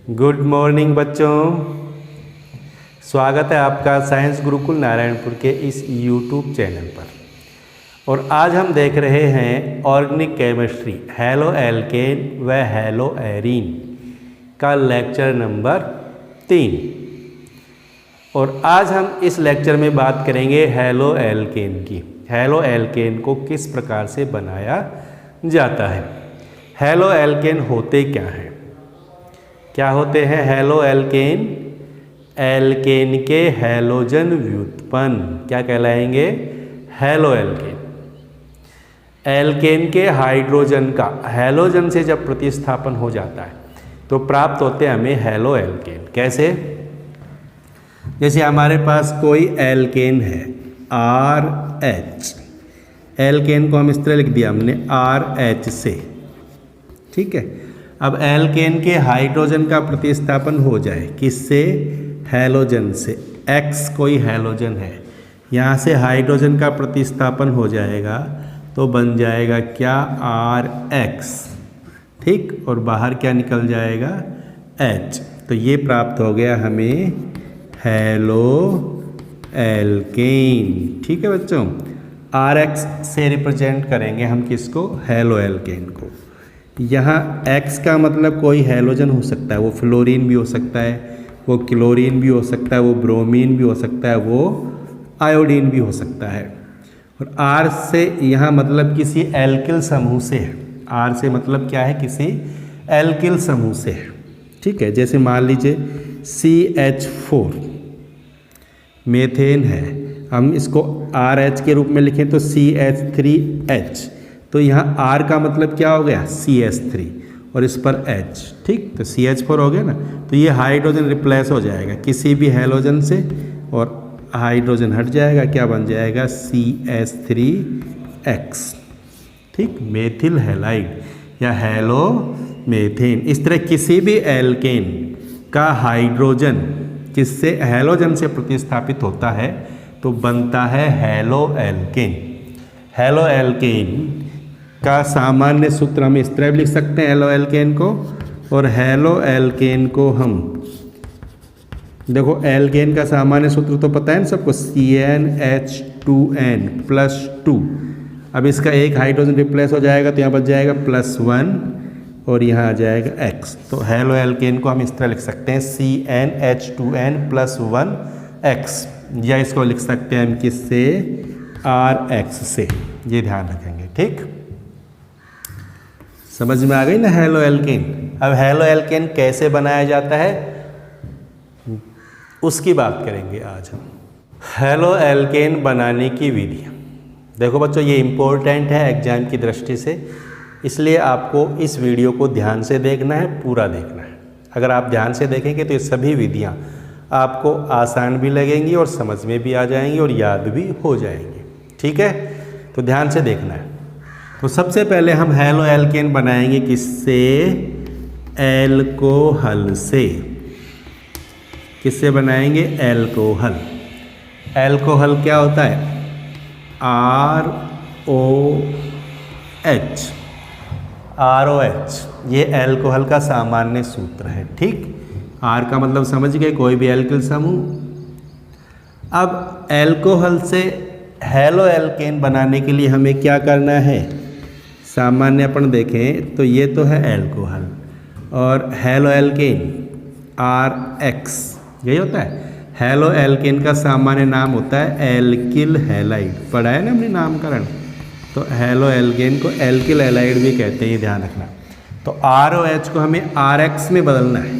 Good morning बच्चों, स्वागत है आपका साइंस गुरुकुल नारायणपुर के इस यूट्यूब चैनल पर। और आज हम देख रहे हैं ऑर्गेनिक केमिस्ट्री हेलो एल्केन व हेलो एरीन का लेक्चर नंबर 3। और आज हम इस लेक्चर में बात करेंगे हेलो एल्केन की। हेलो एल्केन को किस प्रकार से बनाया जाता है। हेलो एल्केन होते क्या हैं? क्या होते हैं हेलो एल्केन? एल्केन के हैलोजन व्युत्पन्न क्या कहलाएंगे? Haloalkane. एल्केन के हाइड्रोजन का हैलोजन से जब प्रतिस्थापन हो जाता है तो प्राप्त होते हैं हमें हेलो एल्केन। कैसे? जैसे हमारे पास कोई एल्केन है RH, एल्केन को हम इस तरह लिख दिया हमने RH से, ठीक है। अब एल्केन के हाइड्रोजन का प्रतिस्थापन हो जाए किससे? हैलोजन से। X कोई हैलोजन है, यहाँ से हाइड्रोजन का प्रतिस्थापन हो जाएगा तो बन जाएगा क्या? RH, ठीक। और बाहर क्या निकल जाएगा? H। तो ये प्राप्त हो गया हमें हेलो एल्केन, ठीक है बच्चों। RH से रिप्रेजेंट करेंगे हम किसको? हेलो एल्केन को। यहाँ X का मतलब कोई हैलोजन हो सकता है, वो फ्लोरीन भी हो सकता है, वो क्लोरीन भी हो सकता है, वो ब्रोमीन भी हो सकता है, वो आयोडीन भी हो सकता है। और R से यहाँ मतलब किसी एल्किल समूह से है। R से मतलब क्या है? किसी एल्किल समूह से है, ठीक है। जैसे मान लीजिए CH4 मेथेन है, हम इसको RH के रूप में लिखें तो CH3H, तो यहाँ R का मतलब क्या हो गया? CH3 और इस पर H, ठीक। तो CH4 हो गया ना, तो ये हाइड्रोजन रिप्लेस हो जाएगा किसी भी हैलोजन से और हाइड्रोजन हट जाएगा, क्या बन जाएगा? CH3X, ठीक। मेथिल हैलाइड या हेलो मेथेन। इस तरह किसी भी एल्केन का हाइड्रोजन किससे? हैलोजन से प्रतिस्थापित होता है तो बनता है हेलो एल्केन। हेलो एल्केन का सामान्य सूत्र हम इस तरह भी लिख सकते हैं हेलो एल्केन को। और हेलो एल्केन को हम देखो, एल्केन का सामान्य सूत्र तो पता है ना सबको, CnH2n+2। अब इसका एक हाइड्रोजन रिप्लेस हो जाएगा तो यहाँ बच जाएगा +1 और यहाँ आ जाएगा X। तो हेलो एल्केन को हम इस तरह लिख सकते हैं CnH2n+1X, या इसको लिख सकते हैं हम किससे? RH से। ये ध्यान रखेंगे, ठीक। समझ में आ गई ना हेलो एल्केन। अब हेलो एल्केन कैसे बनाया जाता है उसकी बात करेंगे आज हम। हेलो एल्केन बनाने की विधियाँ देखो बच्चों, ये इम्पोर्टेंट है एग्जाम की दृष्टि से, इसलिए आपको इस वीडियो को ध्यान से देखना है, पूरा देखना है। अगर आप ध्यान से देखेंगे तो ये सभी विधियाँ आपको आसान भी लगेंगी और समझ में भी आ जाएंगी और याद भी हो जाएंगी, ठीक है। तो ध्यान से देखना है। तो सबसे पहले हम हेलो एल्केन बनाएंगे किससे? एल्कोहल से। किससे बनाएंगे? एल्कोहल। एल्कोहल क्या होता है? ROH, ये एल्कोहल का सामान्य सूत्र है, ठीक। R का मतलब समझ गए, कोई भी एल्किल समूह। अब एल्कोहल से हेलो एल्केन बनाने के लिए हमें क्या करना है? सामान्य अपन देखें तो ये तो है एल्कोहल और हेलो एल्केन RH, यही होता है। हेलो एल्केन का सामान्य नाम होता है एल्किल हैलाइड, पढ़ा है ना हमने नामकरण। तो हेलो एल्केन को एल्किल हैलाइड भी कहते हैं, ध्यान रखना। तो ROH को हमें RX में बदलना है।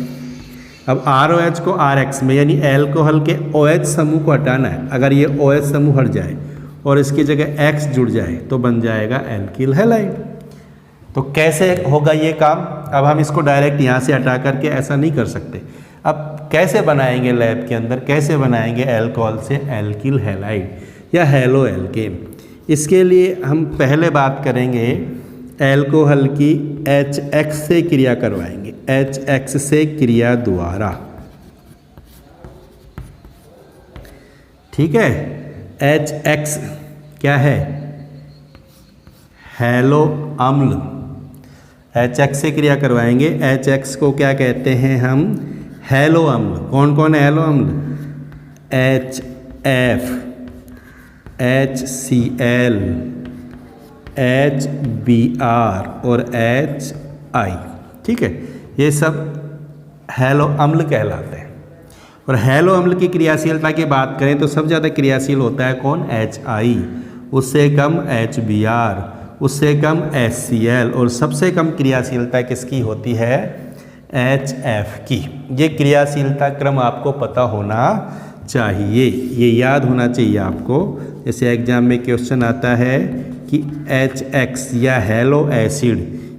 अब ROH को RX में, यानी एल्कोहल के OH समूह को हटाना है। अगर ये OH समूह हट जाए और इसकी जगह X जुड़ जाए तो बन जाएगा एल्किल हैलाइड। तो कैसे होगा ये काम? अब हम इसको डायरेक्ट यहाँ से हटा करके ऐसा नहीं कर सकते। अब कैसे बनाएंगे लैब के अंदर? कैसे बनाएंगे एल्कोहल से एल्किल हैलाइड या हेलो एल्केन? इसके लिए हम पहले बात करेंगे एल्कोहल की HX से क्रिया करवाएंगे, HX से क्रिया द्वारा, ठीक है। HX क्या है? हैलो अम्ल। HX से क्रिया करवाएंगे। HX को क्या कहते हैं हम? हैलो अम्ल। कौन कौन है हैलो अम्ल? HF, HCl, HBr और HI। ठीक है, ये सब हैलो अम्ल कहलाते हैं। और हैलो अम्ल की क्रियाशीलता की बात करें तो सबसे ज़्यादा क्रियाशील होता है कौन? HI, उससे कम HBr, उससे कम HCl और सबसे कम क्रियाशीलता किसकी होती है? HF की। ये क्रियाशीलता क्रम आपको पता होना चाहिए, ये याद होना चाहिए आपको। जैसे एग्जाम में क्वेश्चन आता है कि HX या हैलो एसिड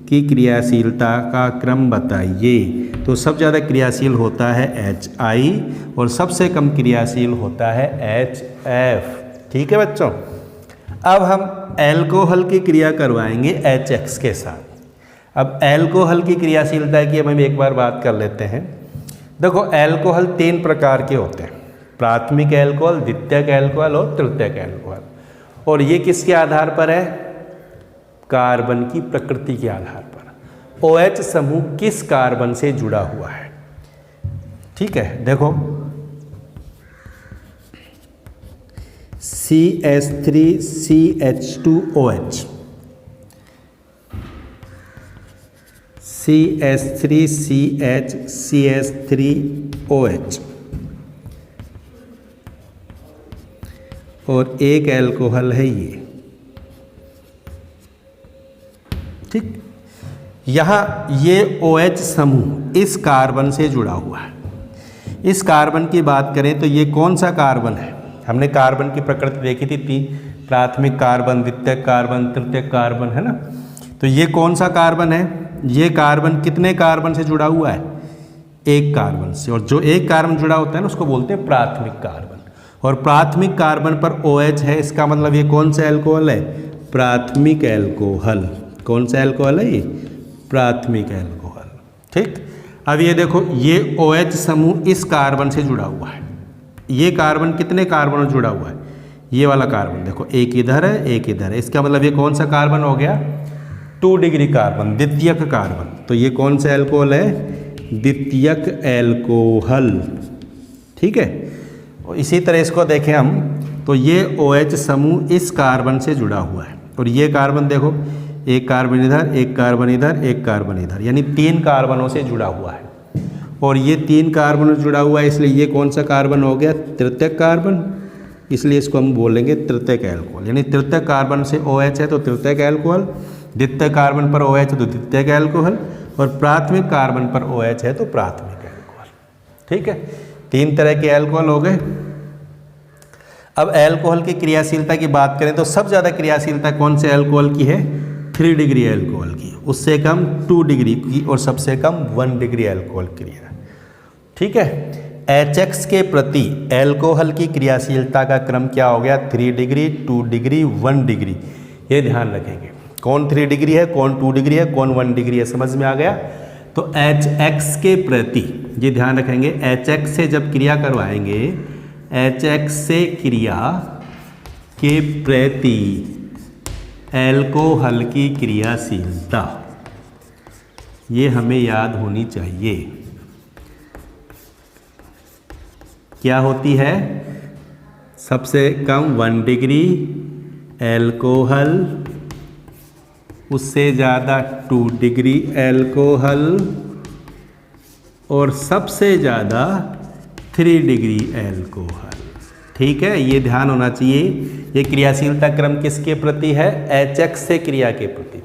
की क्रियाशीलता का क्रम बताइए, तो सबसे ज़्यादा क्रियाशील होता है HI और सबसे कम क्रियाशील होता है HF। ठीक है बच्चों, अब हम एल्कोहल की क्रिया करवाएंगे HX के साथ। अब एल्कोहल की क्रियाशीलता की अब हम एक बार बात कर लेते हैं। देखो, एल्कोहल 3 प्रकार के होते हैं, प्राथमिक एल्कोहल, द्वितीयक एल्कोहल और तृतीयक एल्कोहल। और ये किसके आधार पर है? कार्बन की प्रकृति के आधार पर। OH समूह किस कार्बन से जुड़ा हुआ है? ठीक है, देखो CH3CH2OH, CH3CHCH3OH और एक एल्कोहल है ये। ठीक, यहाँ ये OH समूह इस कार्बन से जुड़ा हुआ है। इस कार्बन की बात करें तो ये कौन सा कार्बन है? हमने कार्बन की प्रकृति देखी थी 3, प्राथमिक कार्बन, द्वितीयक कार्बन, तृतीयक कार्बन, है ना। तो ये कौन सा कार्बन है? ये कार्बन कितने कार्बन से जुड़ा हुआ है? एक कार्बन से। और जो एक कार्बन जुड़ा होता है ना उसको बोलते हैं प्राथमिक कार्बन। और प्राथमिक कार्बन पर OH है, इसका मतलब ये कौन सा एल्कोहल है? प्राथमिक एल्कोहल। कौन सा एल्कोहल है ये? प्राथमिक एल्कोहल। ठीक, अब ये देखो, ये OH समूह इस कार्बन से जुड़ा हुआ है। ये कार्बन कितने कार्बनों से जुड़ा हुआ है? ये वाला कार्बन देखो, एक इधर है, एक इधर है। इसका मतलब ये कौन सा कार्बन हो गया? 2 डिग्री कार्बन, द्वितीयक कार्बन। तो ये कौन सा एल्कोहल है? द्वितीयक एल्कोहल। ठीक है, और इसी तरह इसको देखें हम तो ये OH समूह इस कार्बन से जुड़ा हुआ है। और ये कार्बन देखो, एक कार्बन इधर, एक कार्बन इधर, एक कार्बन इधर, यानी 3 कार्बनों से जुड़ा हुआ है। और ये 3 कार्बनों से जुड़ा हुआ है, इसलिए ये कौन सा कार्बन हो गया? तृतीयक कार्बन। इसलिए इसको हम बोलेंगे तृतीयक एल्कोहल। यानी तृतीयक कार्बन से OH है तो तृतीयक एल्कोहल, द्वितीयक कार्बन पर OH है तो द्वितीयक एल्कोहल, और प्राथमिक कार्बन पर OH है तो प्राथमिक एल्कोहल। ठीक है, 3 तरह के एल्कोहल हो गए। अब एल्कोहल की क्रियाशीलता की बात करें तो सबसे ज़्यादा क्रियाशीलता कौन से एल्कोहल की है? 3 डिग्री एल्कोहल की, उससे कम 2 डिग्री की और सबसे कम 1 डिग्री एल्कोहल क्रिया। ठीक है, HX के प्रति एल्कोहल की क्रियाशीलता का क्रम क्या हो गया? 3 डिग्री, 2 डिग्री, 1 डिग्री। ये ध्यान रखेंगे, कौन 3 डिग्री है, कौन 2 डिग्री है, कौन 1 डिग्री है। समझ में आ गया? तो HX के प्रति ये ध्यान रखेंगे, HX से जब क्रिया करवाएंगे, HX से क्रिया के प्रति एल्कोहल की क्रियाशीलता, ये हमें याद होनी चाहिए। क्या होती है? सबसे कम 1 डिग्री एल्कोहल, उससे ज़्यादा 2 डिग्री एल्कोहल और सबसे ज़्यादा 3 डिग्री एल्कोहल। ठीक है, ये ध्यान होना चाहिए। ये क्रियाशीलता क्रम किसके प्रति है? HX से क्रिया के प्रति।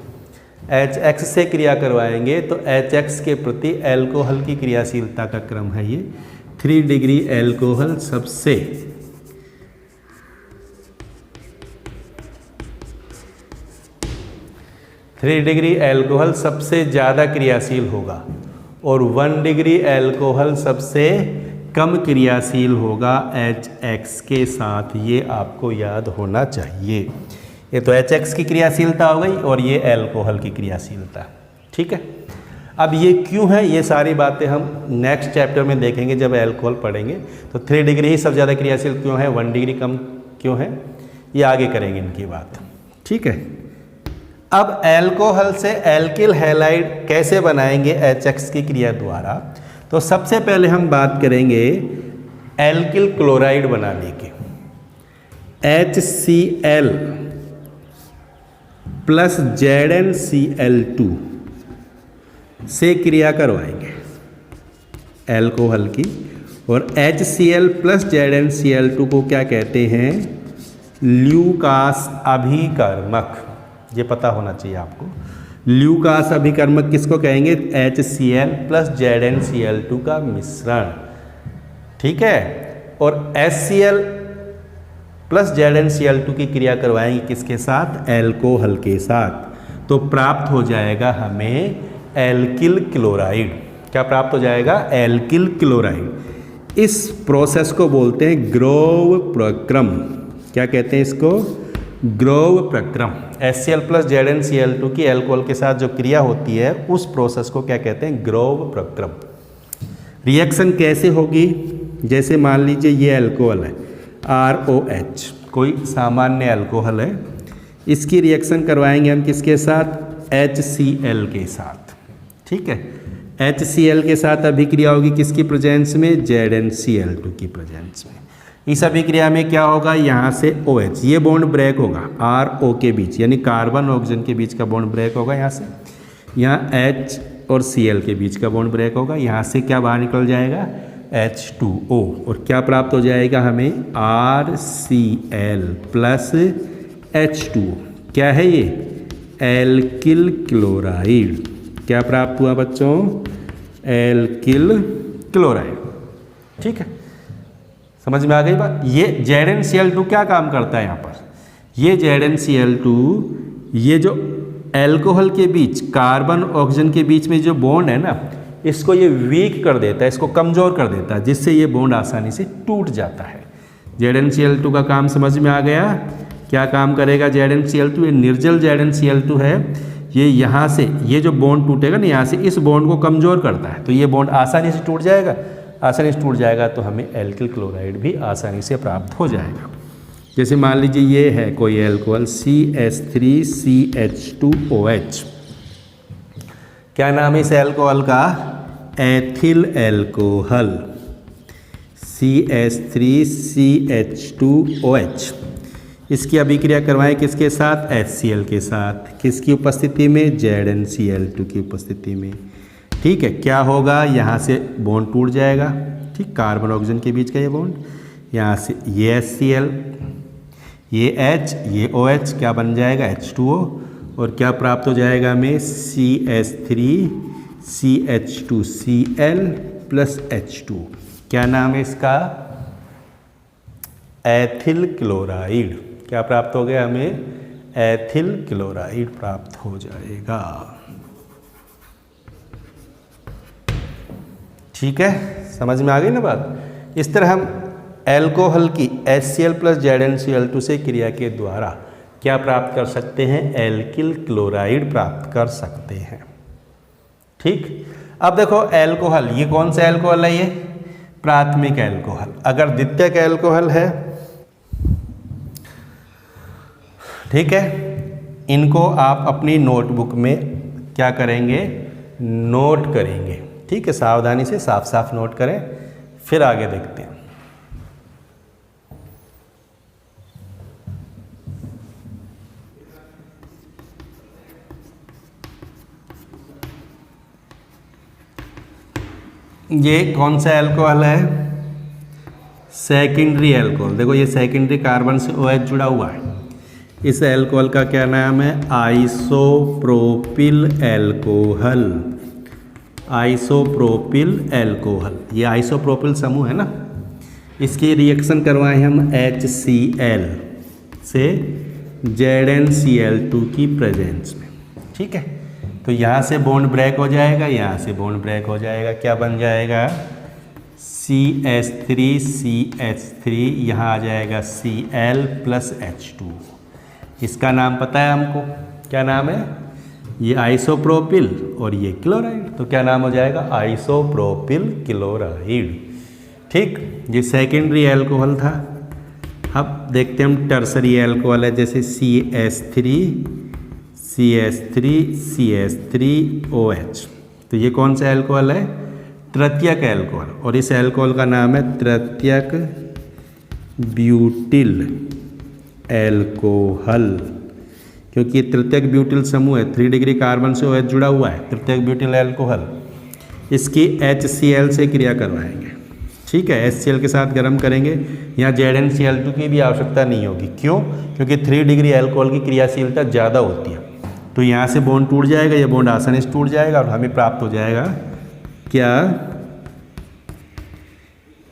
HX से क्रिया करवाएंगे तो HX के प्रति एल्कोहल की क्रियाशीलता का क्रम है ये 3 डिग्री एल्कोहल सबसे थ्री डिग्री एल्कोहल सबसे ज़्यादा क्रियाशील होगा और 1 डिग्री एल्कोहल सबसे कम क्रियाशील होगा HX के साथ। ये आपको याद होना चाहिए। ये तो HX की क्रियाशीलता हो गई और ये एल्कोहल की क्रियाशीलता। ठीक है, अब ये क्यों है, ये सारी बातें हम नेक्स्ट चैप्टर में देखेंगे जब एल्कोहल पढ़ेंगे। तो 3 डिग्री ही सबसे ज़्यादा क्रियाशील क्यों है, 1 डिग्री कम क्यों है, ये आगे करेंगे इनकी बात। ठीक है, अब एल्कोहल से एल्किल हैलाइड कैसे बनाएंगे HX की क्रिया द्वारा? तो सबसे पहले हम बात करेंगे एल्किल क्लोराइड बनाने की। HCl प्लस ZnCl2 से क्रिया करवाएंगे एल्कोहल की, और HCl प्लस ZnCl2 को क्या कहते हैं? ल्यूकास अभिकर्मक। ये पता होना चाहिए आपको। ल्यूकास अभिकर्मक किसको कहेंगे? HCl प्लस ZnCl2 का मिश्रण, ठीक है। और HCl प्लस ZnCl2 की क्रिया करवाएंगे किसके साथ? एल्कोहल के साथ। तो प्राप्त हो जाएगा हमें एल्किल क्लोराइड। क्या प्राप्त हो जाएगा? Alkyl chloride. इस प्रोसेस को बोलते हैं ग्रोव प्रक्रम। क्या कहते हैं इसको? ग्रोव प्रक्रम। HCl प्लस ZnCl2 की एल्कोहल के साथ जो क्रिया होती है उस प्रोसेस को क्या कहते हैं? ग्रोव प्रक्रम। रिएक्शन कैसे होगी? जैसे मान लीजिए ये एल्कोहल है ROH, कोई सामान्य एल्कोहल है, इसकी रिएक्शन करवाएंगे हम किसके साथ? HCl के साथ, ठीक है। HCl के साथ अभिक्रिया होगी किसकी प्रेजेंस में? ZnCl2 की प्रेजेंस में। इस अभिक्रिया में क्या होगा? यहाँ से OH, ये बॉन्ड ब्रेक होगा RO के बीच, यानी कार्बन ऑक्सीजन के बीच का बॉन्ड ब्रेक होगा यहाँ से। यहाँ H और Cl के बीच का बॉन्ड ब्रेक होगा, यहाँ से क्या बाहर निकल जाएगा? H2O। और क्या प्राप्त हो जाएगा हमें? RCl plus H2O। क्या है ये? Alkyl chloride. क्या प्राप्त हुआ बच्चों? एल्किल क्लोराइड, ठीक है। समझ में आ गई बात? ये ZnCl2 क्या काम करता है यहाँ पर? ये ZnCl2, ये जो एल्कोहल के बीच, कार्बन ऑक्सीजन के बीच में जो बॉन्ड है ना, इसको ये वीक कर देता है, इसको कमज़ोर कर देता है, जिससे ये बॉन्ड आसानी से टूट जाता है। ZnCl2 का काम समझ में आ गया? क्या काम करेगा ZnCl2? ये निर्जल ZnCl2 है, ये यहाँ से ये जो बॉन्ड टूटेगा ना, यहाँ से इस बॉन्ड को कमज़ोर करता है, तो ये बॉन्ड आसानी से टूट जाएगा। आसानी से टूट जाएगा तो हमें एल्किल क्लोराइड भी आसानी से प्राप्त हो जाएगा। जैसे मान लीजिए ये है कोई एल्कोहल CH3CH2OH। क्या नाम है इस एल्कोहल का? Ethyl alcohol, CH3CH2OH। इसकी अभिक्रिया करवाएं किसके साथ? HCl के साथ। किसकी उपस्थिति में? ZnCl2 की उपस्थिति में, ठीक है। क्या होगा? यहाँ से बॉन्ड टूट जाएगा, ठीक, कार्बन ऑक्सीजन के बीच का ये बॉन्ड, यहाँ से ये HCl, ये H, ये OH, क्या बन जाएगा? H2O। और क्या प्राप्त हो जाएगा हमें? CH3CH2Cl plus H2। क्या नाम है इसका? Ethyl chloride. क्या प्राप्त हो गया हमें? एथिल क्लोराइड प्राप्त हो जाएगा, ठीक है। समझ में आ गई ना बात? इस तरह हम एल्कोहल की HCl प्लस ZnCl2 से क्रिया के द्वारा क्या प्राप्त कर सकते हैं? एल्किल क्लोराइड प्राप्त कर सकते हैं, ठीक। अब देखो एल्कोहल, ये कौन सा एल्कोहल है? ये प्राथमिक एल्कोहल। अगर द्वितीयक एल्कोहल है, ठीक है, इनको आप अपनी नोटबुक में क्या करेंगे? नोट करेंगे, ठीक है। सावधानी से साफ साफ नोट करें, फिर आगे देखते हैं। ये कौन सा एल्कोहल है? Secondary alcohol. देखो ये सेकेंडरी कार्बन से OH जुड़ा हुआ है। इस एल्कोहल का क्या नाम है? Isopropyl alcohol. आइसोप्रोपिल एल्कोहल, ये आइसोप्रोपिल समूह है ना, इसकी रिएक्शन करवाएं हम HCl से ZnCl2 की प्रेजेंस में, ठीक है। तो यहाँ से बॉन्ड ब्रेक हो जाएगा, यहाँ से बॉन्ड ब्रेक हो जाएगा, क्या बन जाएगा? CH3CH3, यहाँ आ जाएगा Cl प्लस H2। इसका नाम पता है हमको, क्या नाम है? ये आइसोप्रोपिल और ये क्लोराइड, तो क्या नाम हो जाएगा? आइसोप्रोपिल क्लोराइड, ठीक। ये सेकेंडरी एल्कोहल था। अब देखते हैं हम टर्सरी एल्कोहल है, जैसे CH3 CH3CH3OH। तो ये कौन सा एल्कोहल है? तृतीयक एल्कोहल, और इस एल्कोहल का नाम है तृतीयक ब्यूटिल एल्कोहल, क्योंकि ये तृतीयक ब्यूटिल समूह है, 3 डिग्री कार्बन से OH जुड़ा हुआ है, तृतीयक ब्यूटिल एल्कोहल। इसकी HCl से क्रिया करवाएंगे, ठीक है, HCl के साथ गर्म करेंगे। यहाँ ZnCl2 की भी आवश्यकता नहीं होगी, क्यों? क्योंकि 3 डिग्री एल्कोहल की क्रियाशीलता ज़्यादा होती है, तो यहाँ से बॉन्ड टूट जाएगा, ये बॉन्ड आसानी से टूट जाएगा और हमें प्राप्त हो जाएगा क्या?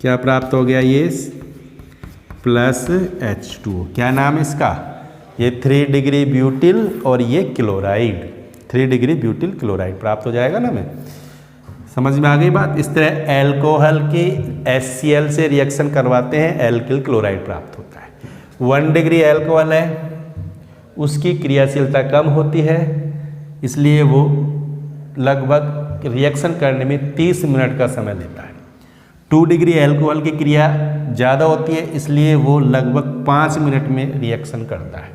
क्या प्राप्त हो गया? ये प्लस H2O। क्या नाम है इसका? ये 3 डिग्री ब्यूटिल और ये क्लोराइड, 3 डिग्री ब्यूटिल क्लोराइड प्राप्त हो जाएगा ना। हमें समझ में आ गई बात? इस तरह एल्कोहल की HCl से रिएक्शन करवाते हैं, एल्किल क्लोराइड प्राप्त होता है। 1 डिग्री एल्कोहल है, उसकी क्रियाशीलता कम होती है, इसलिए वो लगभग रिएक्शन करने में 30 मिनट का समय लेता है। 2 डिग्री एल्कोहल की क्रिया ज़्यादा होती है, इसलिए वो लगभग 5 मिनट में रिएक्शन करता है।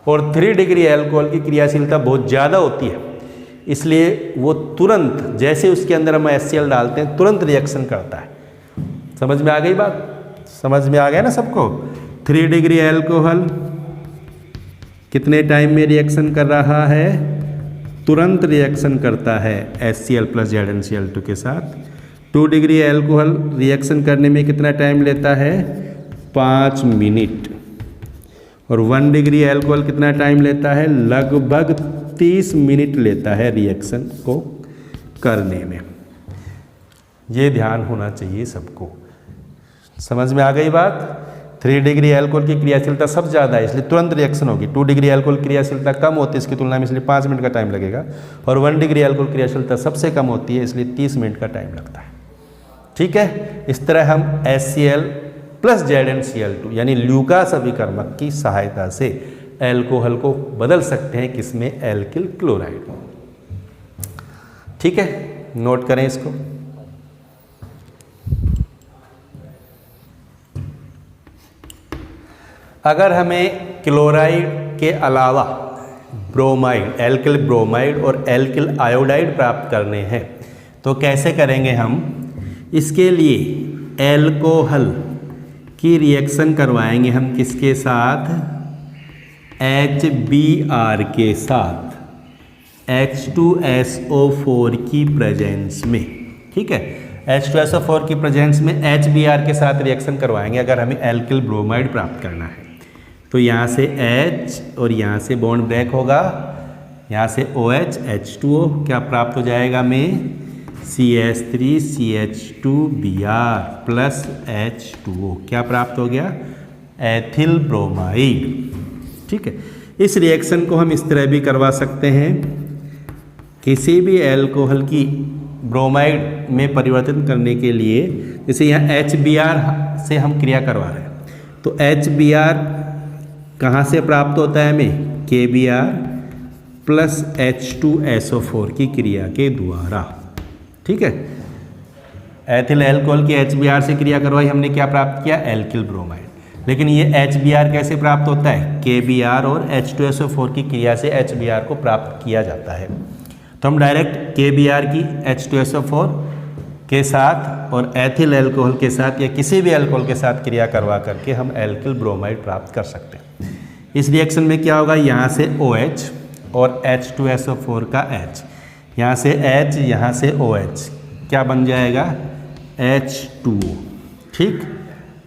और 3 डिग्री एल्कोहल की क्रियाशीलता बहुत ज़्यादा होती है, इसलिए वो तुरंत, जैसे उसके अंदर हम HCl डालते हैं, तुरंत रिएक्शन करता है। समझ में आ गई बात? समझ में आ गया ना सबको? 3 डिग्री एल्कोहल कितने टाइम में रिएक्शन कर रहा है? तुरंत रिएक्शन करता है HCl प्लस ZnCl2 के साथ। 2 डिग्री एल्कोहल रिएक्शन करने में कितना टाइम लेता है? 5 मिनट। और 1 डिग्री एल्कोहल कितना टाइम लेता है? लगभग 30 मिनट लेता है रिएक्शन को करने में। ये ध्यान होना चाहिए सबको। समझ में आ गई बात? 3 डिग्री एल्कोहल की क्रियाशीलता सबसे ज़्यादा है, इसलिए तुरंत रिएक्शन होगी। 2 डिग्री एल्कोहल क्रियाशीलता कम होती है इसकी तुलना में, इसलिए 5 मिनट का टाइम लगेगा। और 1 डिग्री एल्कोहल क्रियाशीलता सबसे कम होती है, इसलिए 30 मिनट का टाइम लगता है। ठीक है, इस तरह हम HCl प्लस ZnCl2 यानी ल्यूकास अभिकर्मक की सहायता से एल्कोहल को बदल सकते हैं, किसमें? Alkyl chloride. ठीक है, नोट करें इसको। अगर हमें क्लोराइड के अलावा ब्रोमाइड, एल्किल ब्रोमाइड और एल्किल आयोडाइड प्राप्त करने हैं तो कैसे करेंगे हम? इसके लिए एल्कोहल की रिएक्शन करवाएंगे हम किसके साथ? HBr के साथ, H2SO4 की प्रेजेंस में। ठीक है, H2SO4 की प्रेजेंस में HBr के साथ रिएक्शन करवाएंगे अगर हमें एल्किल ब्रोमाइड प्राप्त करना है। तो यहाँ से H और यहाँ से बॉन्ड ब्रेक होगा, यहाँ से OH H2O क्या प्राप्त हो जाएगा हमें? CH3CH2Br प्लस H2O क्या प्राप्त हो गया? Ethyl bromide. ठीक है, इस रिएक्शन को हम इस तरह भी करवा सकते हैं, किसी भी एल्कोहल की ब्रोमाइड में परिवर्तन करने के लिए। जैसे यहाँ HBr से हम क्रिया करवा रहे हैं, तो HBr कहाँ से प्राप्त होता है हमें? KBr प्लस H2SO4 की क्रिया के द्वारा। ठीक है, एथिल एल्कोहल की HBr से क्रिया करवाई, हमने क्या प्राप्त किया? Alkyl bromide. लेकिन ये HBr कैसे प्राप्त होता है? KBr और H2SO4 की क्रिया से HBr को प्राप्त किया जाता है। तो हम डायरेक्ट KBr की H2SO4 के साथ और एथिल एल्कोहल के साथ या किसी भी एल्कोहल के साथ क्रिया करवा करके हम एल्किल ब्रोमाइड प्राप्त कर सकते हैं। इस रिएक्शन में क्या होगा? यहाँ से OH और H2SO4 का H, यहाँ से H, यहाँ से OH क्या बन जाएगा? H2O। ठीक,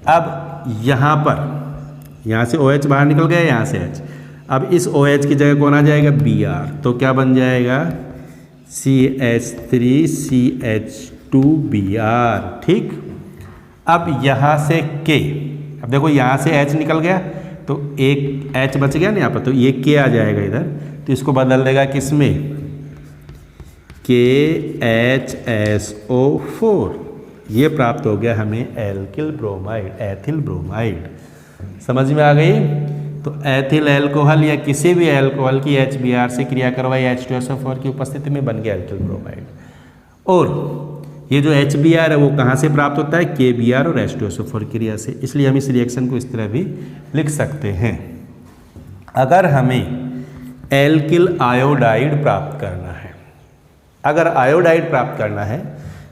अब यहाँ पर, यहाँ से OH बाहर निकल गया, यहाँ से H, अब इस OH की जगह कौन आ जाएगा? Br। तो क्या बन जाएगा? CH3CH2Br। ठीक, अब यहाँ से K, अब देखो यहाँ से H निकल गया तो एक H बच गया ना यहाँ पर, तो ये K आ जाएगा इधर, तो इसको बदल देगा किसमें? KHSO4। ये प्राप्त हो गया हमें एल्किल ब्रोमाइड, एथिल ब्रोमाइड। समझ में आ गई? तो एथिल एल्कोहल या किसी भी एल्कोहल की HBr से क्रिया करवाई H2SO4 की उपस्थिति में बन गया एल्किल ब्रोमाइड। और ये जो HBr है वो कहाँ से प्राप्त होता है? KBr और H2SO4 क्रिया से। इसलिए हम इस रिएक्शन को इस तरह भी लिख सकते हैं। अगर हमें एल्किल आयोडाइड प्राप्त करना है। अगर आयोडाइड प्राप्त करना है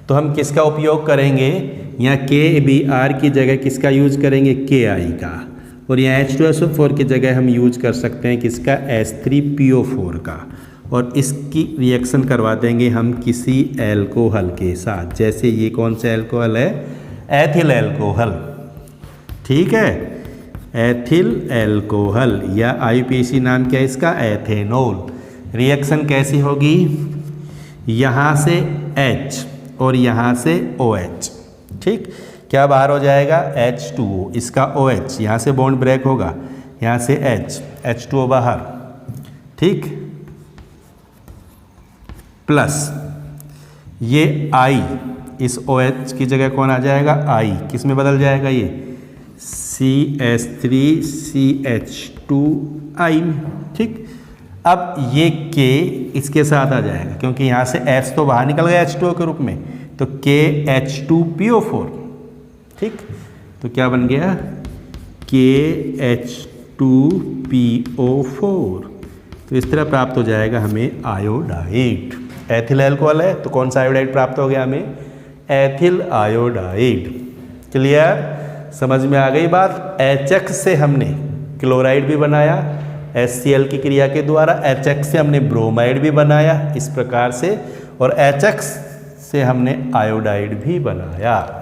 तो हम किसका उपयोग करेंगे, यहाँ KBr की जगह किसका यूज करेंगे, Ki का, और यहाँ H2SO4 की जगह हम यूज कर सकते हैं किसका, H3PO4 का, और इसकी रिएक्शन करवा देंगे हम किसी एल्कोहल के साथ। जैसे ये कौन सा एल्कोहल है, एथिल एल्कोहल, ठीक है, एथिल एल्कोहल, या IUPAC नाम क्या है इसका, एथेनॉल। रिएक्शन कैसी होगी, यहाँ से H और यहाँ से OH, ठीक, क्या बाहर हो जाएगा, H2O, इसका OH, यहाँ से बॉन्ड ब्रेक होगा, यहाँ से H2O बाहर, ठीक, प्लस ये I, इस OH की जगह कौन आ जाएगा, I, किस में बदल जाएगा, ये CH3CH2I, ठीक। अब ये K इसके साथ आ जाएगा क्योंकि यहाँ से H तो बाहर निकल गया H2O के रूप में, तो KH2PO4, ठीक, तो क्या बन गया, KH2PO4। तो इस तरह प्राप्त हो जाएगा हमें आयोडाइड। एथिल अल्कोहल है तो कौन सा आयोडाइड प्राप्त हो गया हमें, एथिल आयोडाइड। क्लियर, समझ में आ गई बात। HX से हमने क्लोराइड भी बनाया, HCl की क्रिया के द्वारा, HX से हमने ब्रोमाइड भी बनाया इस प्रकार से, और HX से हमने आयोडाइड भी बनाया।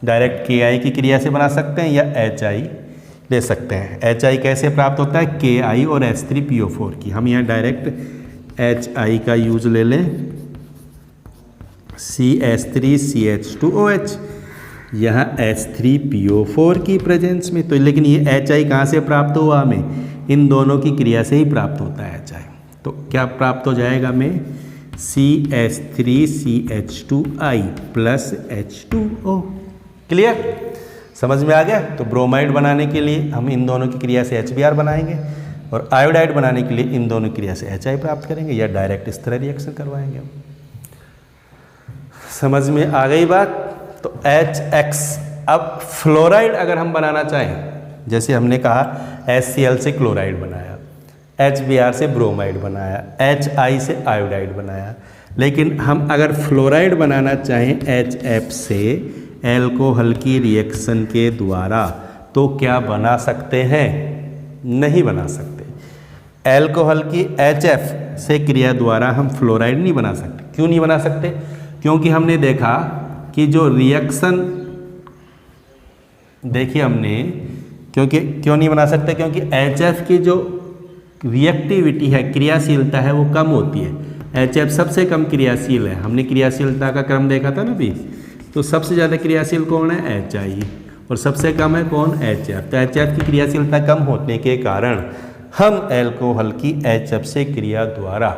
डायरेक्ट Ki की क्रिया से बना सकते हैं या HI ले सकते हैं। HI कैसे प्राप्त होता है, Ki और H3PO4 की। हम यहाँ डायरेक्ट HI का यूज ले लें, CH3CH2OH, यहाँ H3PO4 की प्रेजेंस में। तो लेकिन ये HI कहाँ से प्राप्त हुआ हमें, इन दोनों की क्रिया से ही प्राप्त होता है HI। तो क्या प्राप्त हो जाएगा हमें, CH3CH2I प्लस H2O। क्लियर, समझ में आ गया। तो ब्रोमाइड बनाने के लिए हम इन दोनों की क्रिया से HBr बनाएंगे, और आयोडाइड बनाने के लिए इन दोनों की क्रिया से HI प्राप्त करेंगे, या डायरेक्ट इस तरह रिएक्शन करवाएंगे हम। समझ में आ गई बात। तो HX, अब फ्लोराइड अगर हम बनाना चाहें, जैसे हमने कहा HCl से क्लोराइड बनाया, HBr से ब्रोमाइड बनाया, HI से आयोडाइड बनाया, लेकिन हम अगर फ्लोराइड बनाना चाहें HF से एल्कोहल की रिएक्शन के द्वारा, तो क्या बना सकते हैं, नहीं बना सकते। एल्कोहल की HF से क्रिया द्वारा हम फ्लोराइड नहीं बना सकते। क्यों नहीं बना सकते, क्योंकि हमने देखा कि जो रिएक्शन, देखिए हमने, क्योंकि क्यों नहीं बना सकते, क्योंकि HF की जो रिएक्टिविटी है, क्रियाशीलता है, वो कम होती है। HF सबसे कम क्रियाशील है। हमने क्रियाशीलता का क्रम देखा था ना भी, तो सबसे ज़्यादा क्रियाशील कौन है, HI, और सबसे कम है कौन, HF। तो HF की क्रियाशीलता कम होने के कारण हम एल्कोहल की HF से क्रिया द्वारा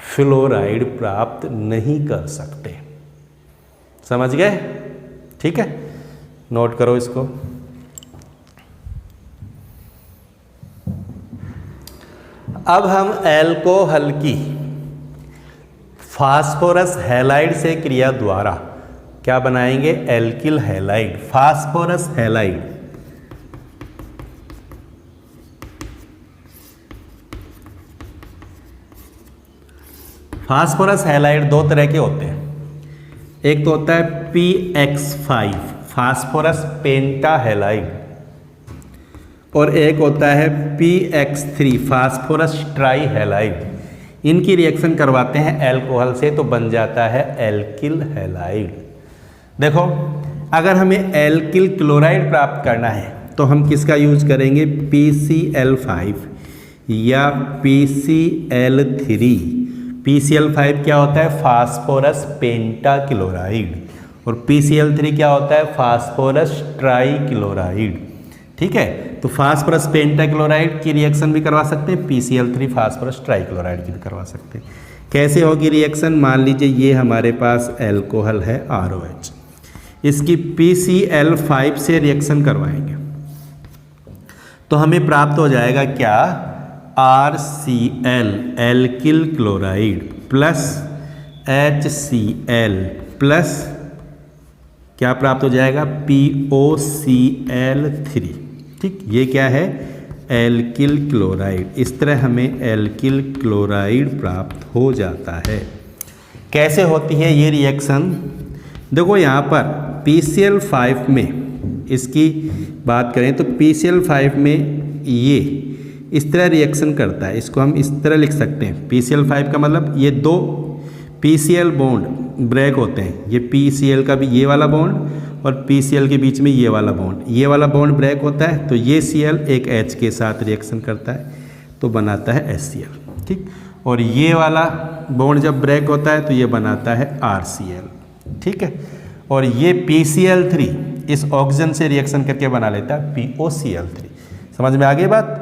फ्लोराइड प्राप्त नहीं कर सकते। समझ गए, ठीक है, नोट करो इसको। अब हम एल्कोहल की फास्फोरस हैलाइड से क्रिया द्वारा क्या बनाएंगे, alkyl halide, phosphorus halide. Phosphorus halide दो तरह के होते हैं। एक तो होता है PX5 फास्फोरस पेंटा हैलाइड, और एक होता है PX3 फास्फोरस ट्राई हैलाइड। इनकी रिएक्शन करवाते हैं एल्कोहल से तो बन जाता है एल्किल हैलाइड। देखो, अगर हमें एल्किल क्लोराइड प्राप्त करना है तो हम किसका यूज करेंगे, PCl5 या PCl3। PCl5 क्या होता है, फास्फोरस पेंटा क्लोराइड, और PCl3 क्या होता है, फास्फोरस ट्राई क्लोराइड। ठीक है, तो फास्फोरस पेंटा क्लोराइड की रिएक्शन भी करवा सकते हैं, PCl3 फास्फोरस ट्राई क्लोराइड की भी करवा सकते हैं। कैसे होगी रिएक्शन, मान लीजिए ये हमारे पास एल्कोहल है ROH, इसकी PCl5 से रिएक्शन करवाएंगे तो हमें प्राप्त हो जाएगा क्या, RCl alkyl chloride plus HCl plus क्या प्राप्त हो जाएगा, POCl3। ठीक, ये क्या है, एल्किल क्लोराइड। इस तरह हमें एल्किल क्लोराइड प्राप्त हो जाता है। कैसे होती है ये रिएक्शन? देखो यहाँ पर PCl5 में इसकी बात करें तो PCl5 में ये इस तरह रिएक्शन करता है। इसको हम इस तरह लिख सकते हैं। PCl5 का मतलब ये दो PCl बॉन्ड ब्रेक होते हैं। ये PCl का भी ये वाला बॉन्ड और PCl के बीच में ये वाला बॉन्ड, ये वाला बॉन्ड ब्रेक होता है तो ये Cl एक H के साथ रिएक्शन करता है तो बनाता है HCl, ठीक। और ये वाला बॉन्ड जब ब्रेक होता है तो ये बनाता है RCl, ठीक है। और ये PCl3 इस ऑक्सीजन से रिएक्शन करके बना लेता है POCl3। समझ में आ गई बात?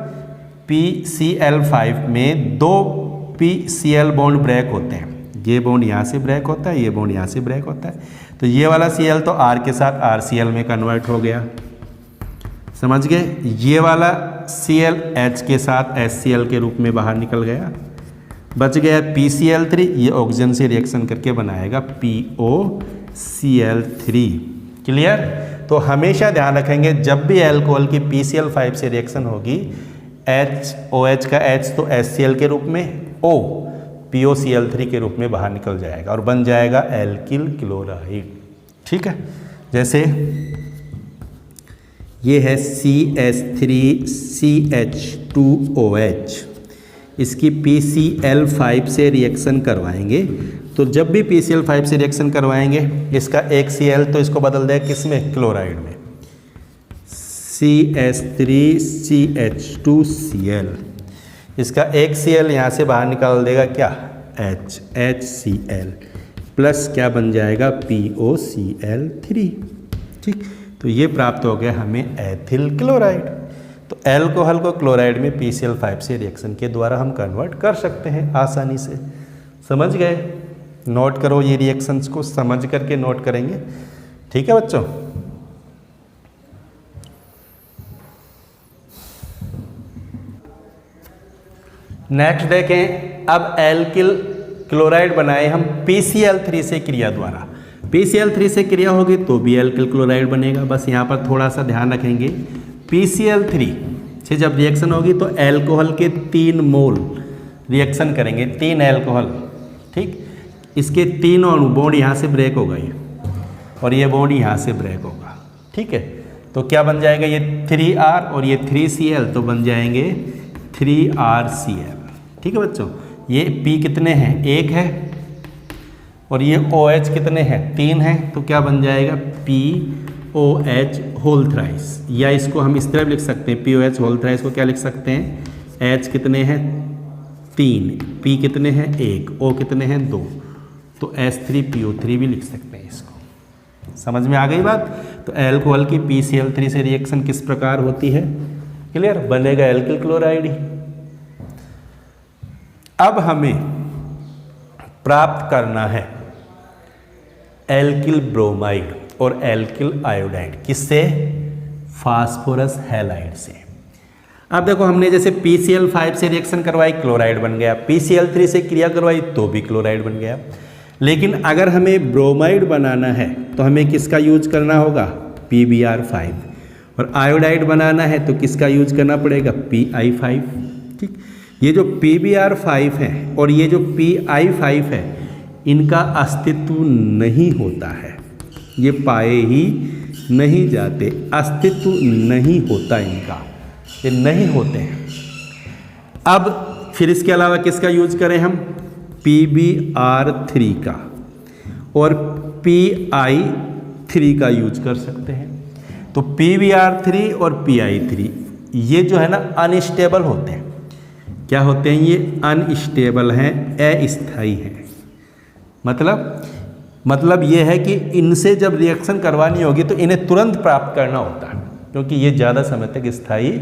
PCl5 में दो PCl बॉन्ड ब्रेक होते हैं। ये बॉन्ड यहाँ से ब्रेक होता है, ये बॉन्ड यहाँ से ब्रेक होता है। तो ये वाला Cl तो R के साथ RCl में कन्वर्ट हो गया, समझ गए। ये वाला Cl H के साथ HCl के रूप में बाहर निकल गया, बच गया PCl3। ये ऑक्सीजन से रिएक्शन करके बनाएगा POCl3। क्लियर? तो हमेशा ध्यान रखेंगे जब भी एल्कोहल की PCl5 से रिएक्शन होगी, OH का H तो HCl के रूप में, O POCl3 के रूप में बाहर निकल जाएगा और बन जाएगा एल्किल क्लोराइड, ठीक है। जैसे ये है CH3CH2OH, इसकी PCl5 से रिएक्शन करवाएंगे तो जब भी PCl5 से रिएक्शन करवाएंगे इसका एक Cl तो इसको बदल देगा किस में? क्लोराइड में, CH3CH2Cl। इसका एक Cl यहाँ से बाहर निकाल देगा क्या? HCl प्लस क्या बन जाएगा? POCl3, ठीक। तो ये प्राप्त हो गया हमें एथिल क्लोराइड। तो एल्कोहल को क्लोराइड में PCl5 से रिएक्शन के द्वारा हम कन्वर्ट कर सकते हैं आसानी से। समझ गए? नोट करो, ये रिएक्शंस को समझ करके नोट करेंगे, ठीक है बच्चों। नेक्स्ट देखें, अब एल्किल क्लोराइड बनाए हम PCl3 से क्रिया द्वारा। PCl3 से क्रिया होगी तो भी एल्किल क्लोराइड बनेगा। बस यहाँ पर थोड़ा सा ध्यान रखेंगे, PCl3 से जब रिएक्शन होगी तो एल्कोहल के 3 मोल रिएक्शन करेंगे, 3 एल्कोहल, ठीक। इसके 3 अणु बॉन्ड यहाँ से ब्रेक होगा ये, और ये बॉन्ड यहाँ से ब्रेक होगा, ठीक है। तो क्या बन जाएगा? ये 3R और ये 3Cl तो बन जाएंगे 3RCl, ठीक है बच्चों। ये P कितने हैं? 1 है, और ये OH कितने हैं? 3 हैं, तो क्या बन जाएगा? POH whole thrice. या इसको हम इस तरह भी लिख सकते हैं, POH होल थ्राइस को क्या लिख सकते हैं? H कितने हैं? 3, P कितने हैं? 1, O कितने हैं? 2, तो H3PO3 भी लिख सकते हैं इसको। समझ में आ गई बात? तो एल्कोहल की PCl3 से रिएक्शन किस प्रकार होती है? क्लियर? बनेगा एल्किल क्लोराइड ही। अब हमें प्राप्त करना है एल्किल ब्रोमाइड और एल्किल आयोडाइड। किससे? फास्फोरस हैलाइड से। अब देखो, हमने जैसे PCl5 से रिएक्शन करवाई, क्लोराइड बन गया। PCl3 से क्रिया करवाई तो भी क्लोराइड बन गया। लेकिन अगर हमें ब्रोमाइड बनाना है तो हमें किसका यूज करना होगा? PBr5। और आयोडाइड बनाना है तो किसका यूज करना पड़ेगा? PI5, ठीक। ये जो PBr5 है और ये जो PI5 है, इनका अस्तित्व नहीं होता है, ये पाए ही नहीं जाते, अस्तित्व नहीं होता इनका, ये नहीं होते हैं। अब फिर इसके अलावा किसका यूज करें हम? PBr3 का और PI3 का यूज कर सकते हैं। तो PBr3 और PI3 ये जो है ना अनस्टेबल होते हैं। क्या होते हैं? ये अनस्टेबल हैं, अस्थायी हैं। मतलब ये है कि इनसे जब रिएक्शन करवानी होगी तो इन्हें तुरंत प्राप्त करना होता है, क्योंकि ये ज़्यादा समय तक स्थायी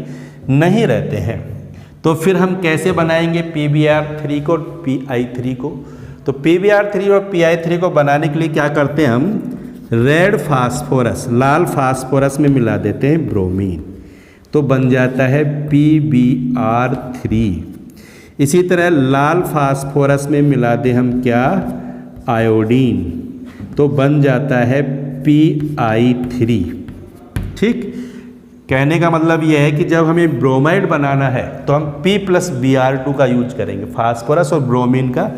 नहीं रहते हैं। तो फिर हम कैसे बनाएंगे PBr3 को, PI3 को? तो PBr3 और PI3 को बनाने के लिए क्या करते हैं हम? रेड फास्फोरस, लाल फास्फोरस में मिला देते हैं ब्रोमीन, तो बन जाता है PBr3। इसी तरह लाल फास्फोरस में मिला दें हम क्या? आयोडीन, तो बन जाता है PI3, ठीक। कहने का मतलब ये है कि जब हमें ब्रोमाइड बनाना है तो हम P+Br2 का यूज करेंगे, फास्फोरस और ब्रोमीन का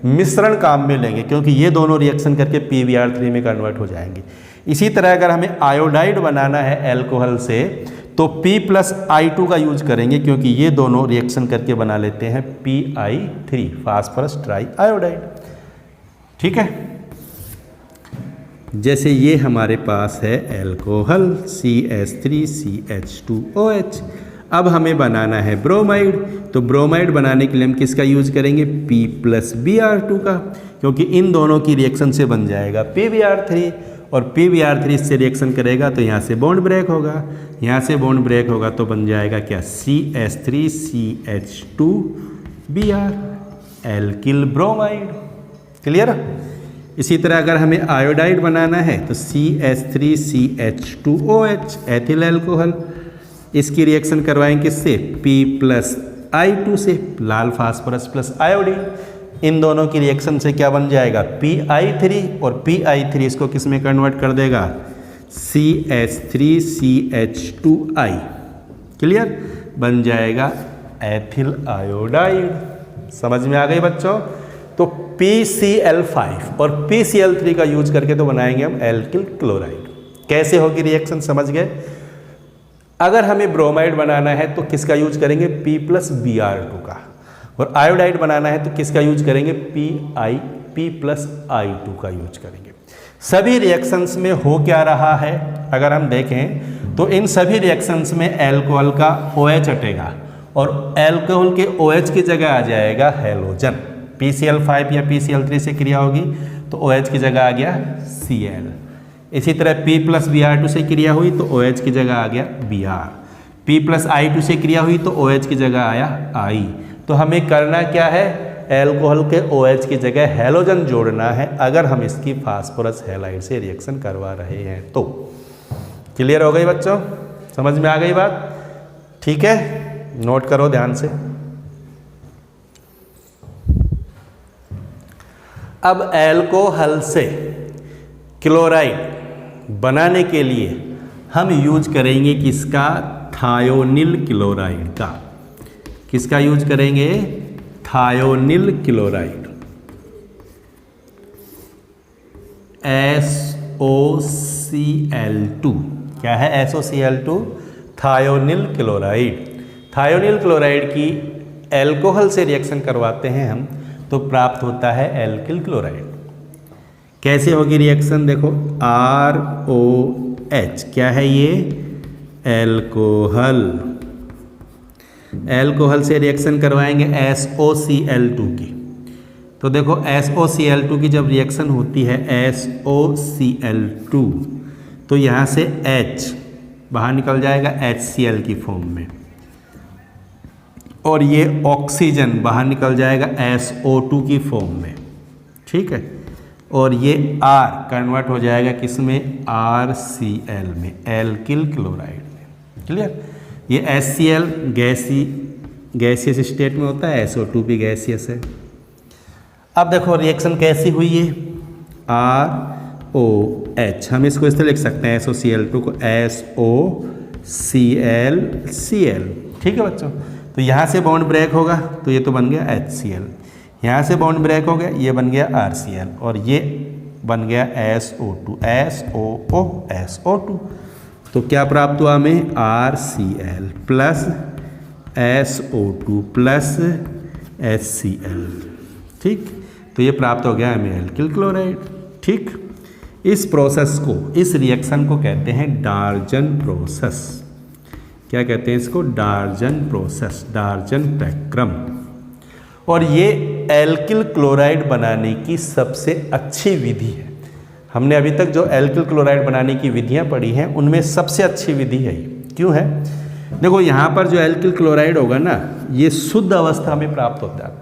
मिश्रण काम में लेंगे, क्योंकि ये दोनों रिएक्शन करके PBr3 में कन्वर्ट हो जाएंगे। इसी तरह अगर हमें आयोडाइड बनाना है एल्कोहल से तो P+I2 का यूज करेंगे, क्योंकि ये दोनों रिएक्शन करके बना लेते हैं PI3, फास्फोरस ट्राई आयोडाइड। ठीक है, जैसे ये हमारे पास है एल्कोहल CH3CH2OH। अब हमें बनाना है ब्रोमाइड, तो ब्रोमाइड बनाने के लिए हम किसका यूज करेंगे? P+Br2 का, क्योंकि इन दोनों की रिएक्शन से बन जाएगा PBr3, और PBr3 से रिएक्शन करेगा तो यहाँ से बॉन्ड ब्रेक होगा, यहाँ से बॉन्ड ब्रेक होगा तो बन जाएगा क्या? CH3CH2Br, alkyl bromide. क्लियर? इसी तरह अगर हमें आयोडाइड बनाना है तो CH3CH2OH, एथिल अल्कोहल, इसकी रिएक्शन करवाएंगे किससे? P+I2 से, लाल फास्फोरस प्लस आयोडीन। इन दोनों की रिएक्शन से क्या बन जाएगा? PI3, और PI3 इसको किस में कन्वर्ट कर देगा? CH3CH2I। क्लियर? बन जाएगा एथिल आयोडाइड। समझ में आ गई बच्चों? तो PCl5 और PCl3 का यूज करके तो बनाएंगे हम एल्किल क्लोराइड। कैसे होगी रिएक्शन, समझ गए? अगर हमें ब्रोमाइड बनाना है तो किसका यूज करेंगे? P+Br2 का, और आयोडाइड बनाना है तो किसका यूज करेंगे? P+I2 का यूज करेंगे। सभी रिएक्शंस में हो क्या रहा है अगर हम देखें तो इन सभी रिएक्शंस में एल्कोहल का OH हटेगा और एल्कोहल के OH की जगह आ जाएगा हैलोजन। PCl5 या PCl3 से क्रिया होगी तो OH की जगह आ गया Cl। इसी तरह P+Br2 से क्रिया हुई तो OH की जगह आ गया Br। P+I2 से क्रिया हुई तो OH की जगह आया I। तो हमें करना क्या है? एल्कोहल के OH की जगह हैलोजन जोड़ना है, अगर हम इसकी फास्फोरस हैलाइड से रिएक्शन करवा रहे हैं तो। क्लियर हो गई बच्चों? समझ में आ गई बात? ठीक है, नोट करो ध्यान से। अब एल्कोहल से क्लोराइड बनाने के लिए हम यूज करेंगे किसका? थायोनिल क्लोराइड का। किसका यूज करेंगे? Thionyl chloride, SOCl2। क्या है SOCl2? Thionyl chloride. Thionyl chloride की एल्कोहल से रिएक्शन करवाते हैं हम तो प्राप्त होता है एल्किल क्लोराइड। कैसे होगी रिएक्शन? देखो, ROH क्या है ये? एल्कोहल। एल्कोहल से रिएक्शन करवाएंगे SOCl2 की, तो देखो SOCl2 की जब रिएक्शन होती है SOCl2 तो यहाँ से H बाहर निकल जाएगा HCl की फॉर्म में, और ये ऑक्सीजन बाहर निकल जाएगा SO2 की फॉर्म में। ठीक है, और ये R कन्वर्ट हो जाएगा किसमें? RCl में, एल्किल क्लोराइड में। क्लियर? ये HCl गैसियस स्टेट में होता है, SO2 भी गैसियस है। अब देखो रिएक्शन कैसी हुई है? ROH, हम इसको इस तरह लिख सकते हैं SOCl2 को SOCl ठीक है बच्चों? तो यहाँ से बॉन्ड ब्रेक होगा तो ये तो बन गया HCl, यहाँ से बॉन्ड ब्रेक हो गया, ये बन गया RCl, और ये बन गया SO2, SO2। तो क्या प्राप्त हुआ हमें? RCl plus SO2 plus HCl। ठीक, तो ये प्राप्त हो गया हमें एल्किल क्लोराइड। ठीक, इस प्रोसेस को, इस रिएक्शन को कहते हैं डार्जन प्रोसेस। क्या कहते हैं इसको? डार्जन प्रोसेस, डार्जन प्रक्रम। और ये एल्किल क्लोराइड बनाने की सबसे अच्छी विधि है। हमने अभी तक जो एल्किल क्लोराइड बनाने की विधियां पढ़ी हैं उनमें सबसे अच्छी विधि है। क्यों है? देखो यहाँ पर जो एल्किल क्लोराइड होगा ना, ये शुद्ध अवस्था में प्राप्त होता है।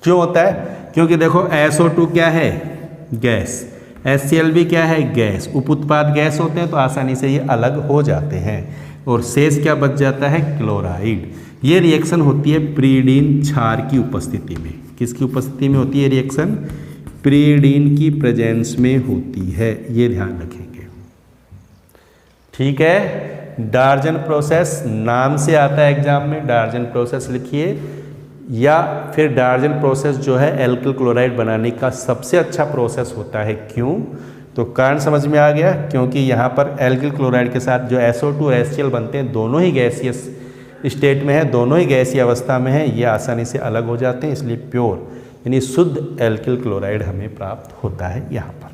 क्यों होता है? क्योंकि देखो SO2 क्या है? गैस। HCl भी क्या है? गैस। उप उत्पाद गैस होते हैं तो आसानी से ये अलग हो जाते हैं, और शेष क्या बच जाता है? क्लोराइड। ये रिएक्शन होती है प्रीडीन क्षार की उपस्थिति में। किसकी उपस्थिति में होती है रिएक्शन? प्रीडीन की प्रेजेंस में होती है, ये ध्यान रखेंगे। ठीक है, डार्जन प्रोसेस नाम से आता है एग्जाम में, डार्जन प्रोसेस लिखिए, या फिर डार्जन प्रोसेस जो है एल्किल क्लोराइड बनाने का सबसे अच्छा प्रोसेस होता है। क्यों? तो कारण समझ में आ गया, क्योंकि यहाँ पर एल्किल क्लोराइड के साथ जो SO2 और HCl बनते हैं दोनों ही गैसियस स्टेट में है, दोनों ही गैसीय अवस्था में है, ये आसानी से अलग हो जाते हैं, इसलिए प्योर यानी शुद्ध एल्किल क्लोराइड हमें प्राप्त होता है यहाँ पर।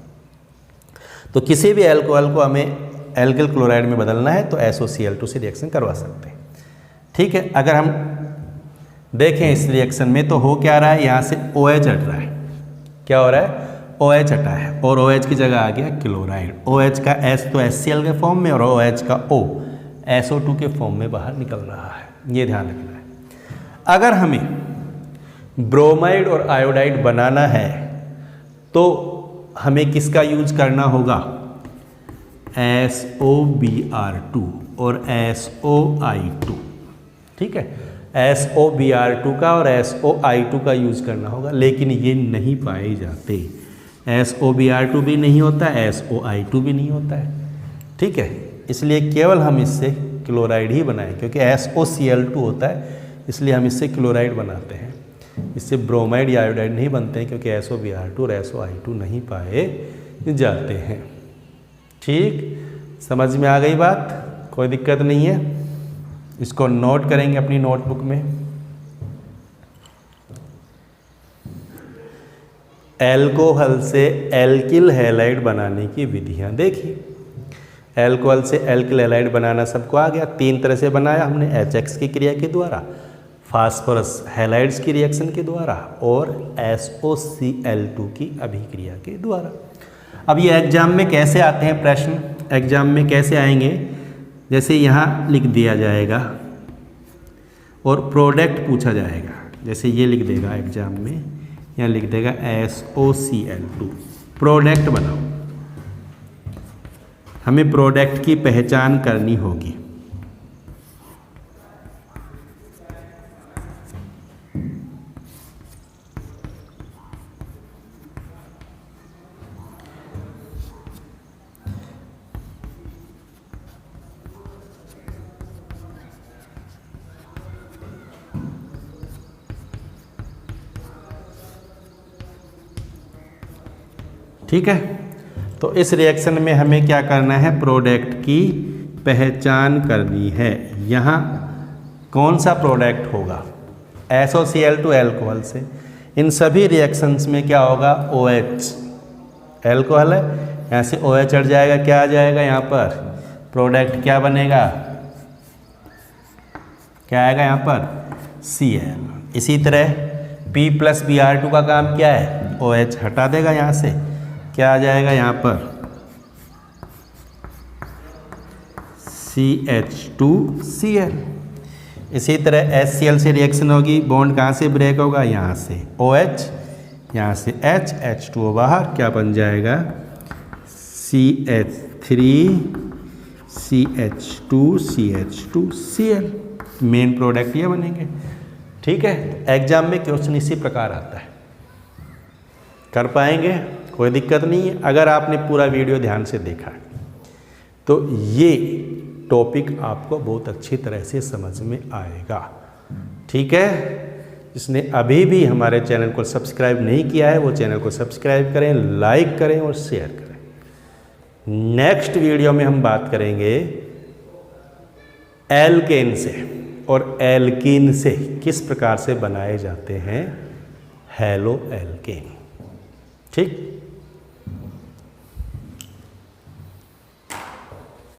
तो किसी भी एल्कोहल को हमें एल्किल क्लोराइड में बदलना है तो SOCl2 से रिएक्शन करवा सकते हैं। ठीक है, अगर हम देखें इस रिएक्शन में तो हो क्या रहा है, यहाँ से OH हट रहा है। क्या हो रहा है? OH हटा है और OH की जगह आ गया क्लोराइड। OH का S तो HCl के फॉर्म में और OH का O SO2 के फॉर्म में बाहर निकल रहा है, ये ध्यान रखना है। अगर हमें ब्रोमाइड और आयोडाइड बनाना है तो हमें किसका यूज करना होगा? SOBr2 और SOI2। ठीक है, SOBr2 का और SOI2 का यूज करना होगा, लेकिन ये नहीं पाए जाते। SOBr2 भी नहीं होता, SOI2 भी नहीं होता है। ठीक है, इसलिए केवल हम इससे क्लोराइड ही बनाएं, क्योंकि SOCl2 होता है इसलिए हम इससे क्लोराइड बनाते हैं, इससे ब्रोमाइड या आयोडाइड नहीं बनते हैं, क्योंकि SOBr2 और SOI2 नहीं पाए जाते हैं। ठीक, समझ में आ गई बात? कोई दिक्कत नहीं है, इसको नोट करेंगे अपनी नोटबुक में। एल्कोहल से एल्किल हैलाइड बनाने की विधियां देखिए। एल्कोहल से एल्किल हैलाइड बनाना सबको आ गया। 3 तरह से बनाया हमने, HX की क्रिया के द्वारा, फास्फोरस हैलाइड्स की रिएक्शन के द्वारा और SOCl2 की अभिक्रिया के द्वारा। अब ये एग्जाम में कैसे आते हैं प्रश्न? एग्जाम में कैसे आएंगे? जैसे यहाँ लिख दिया जाएगा और प्रोडक्ट पूछा जाएगा, जैसे ये लिख देगा एग्जाम में, यहाँ लिख देगा SOCl2, प्रोडक्ट बनाओ। हमें प्रोडक्ट की पहचान करनी होगी। ठीक है, तो इस रिएक्शन में हमें क्या करना है? प्रोडक्ट की पहचान करनी है। यहाँ कौन सा प्रोडक्ट होगा? SOCl2 एल्कोहल से। इन सभी रिएक्शंस में क्या होगा? OH एल्कोहल है, यहाँ से OH हट जाएगा, क्या आ जाएगा यहाँ पर? प्रोडक्ट क्या बनेगा? क्या आएगा यहाँ पर? Cl। इसी तरह P+Br2 का काम क्या है? OH हटा देगा, यहाँ से क्या आ जाएगा यहाँ पर? CH2Cl। इसी तरह HCl से रिएक्शन होगी, बॉन्ड कहाँ से ब्रेक होगा? यहाँ से OH, यहाँ से H, H2O बाहर, क्या बन जाएगा? CH3 CH2 CH2Cl। Main product ये बनेंगे। ठीक है, एग्जाम में क्वेश्चन इसी प्रकार आता है, कर पाएंगे, कोई दिक्कत नहीं है। अगर आपने पूरा वीडियो ध्यान से देखा तो ये टॉपिक आपको बहुत अच्छी तरह से समझ में आएगा। ठीक है, जिसने अभी भी हमारे चैनल को सब्सक्राइब नहीं किया है वो चैनल को सब्सक्राइब करें, लाइक करें और शेयर करें। नेक्स्ट वीडियो में हम बात करेंगे एल्केन से और एल्कीन से किस प्रकार से बनाए जाते हैं हैलो एल्केन। ठीक।